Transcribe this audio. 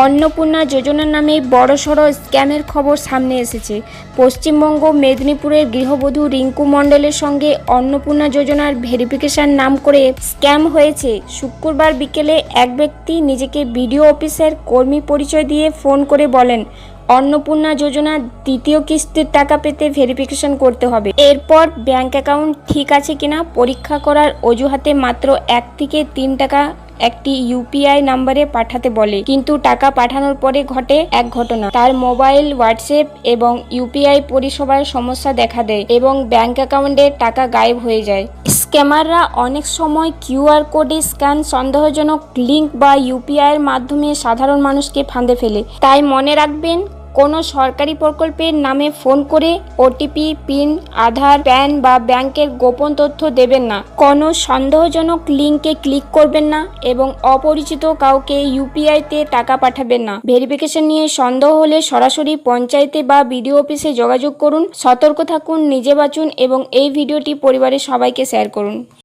অন্নপূর্ণা যোজনা নামে বড়সড় স্ক্যামের খবর সামনে এসেছে। পশ্চিমবঙ্গ মেদিনীপুরের গৃহবধূ রিঙ্কু মণ্ডলের সঙ্গে অন্নপূর্ণা যোজনার ভেরিফিকেশন নাম করে স্ক্যাম হয়েছে। শুক্রবার বিকেলে এক ব্যক্তি নিজেকে বিডিও অফিসের কর্মী পরিচয় দিয়ে ফোন করে বলেন, অন্নপূর্ণা যোজনার দ্বিতীয় কিস্তির টাকা পেতে ভেরিফিকেশন করতে হবে। এরপর ব্যাংক অ্যাকাউন্ট ঠিক আছে কিনা পরীক্ষা করার অজুহাতে মাত্র 1 থেকে 3 টাকা একটি ইউপিআই নাম্বারে পাঠাতে বলে। কিন্তু টাকা পাঠানোর পরে ঘটে এক ঘটনা। তার মোবাইল, হোয়াটসঅ্যাপ এবং ইউপিআই পরিষেবার সমস্যা দেখা দেয় এবং ব্যাংক অ্যাকাউন্টের টাকা গায়েব হয়ে যায়। স্ক্যামাররা অনেক সময় কিউআর কোডে স্ক্যান, সন্দেহজনক লিঙ্ক বা ইউপিআইয়ের মাধ্যমে সাধারণ মানুষকে ফাঁদে ফেলে। তাই মনে রাখবেন, কোনো সরকারি প্রকল্পের নামে ফোন করে ওটিপি, পিন, আধার, প্যান বা ব্যাংকের গোপন তথ্য দেবেন না। কোনো সন্দেহজনক লিঙ্কে ক্লিক করবেন না এবং অপরিচিত কাউকে ইউপিআইতে টাকা পাঠাবেন না। ভেরিফিকেশন নিয়ে সন্দেহ হলে সরাসরি পঞ্চায়েতে বা বিডিও অফিসে যোগাযোগ করুন। সতর্ক থাকুন, নিজে বাঁচুন এবং এই ভিডিওটি পরিবারের সবাইকে শেয়ার করুন।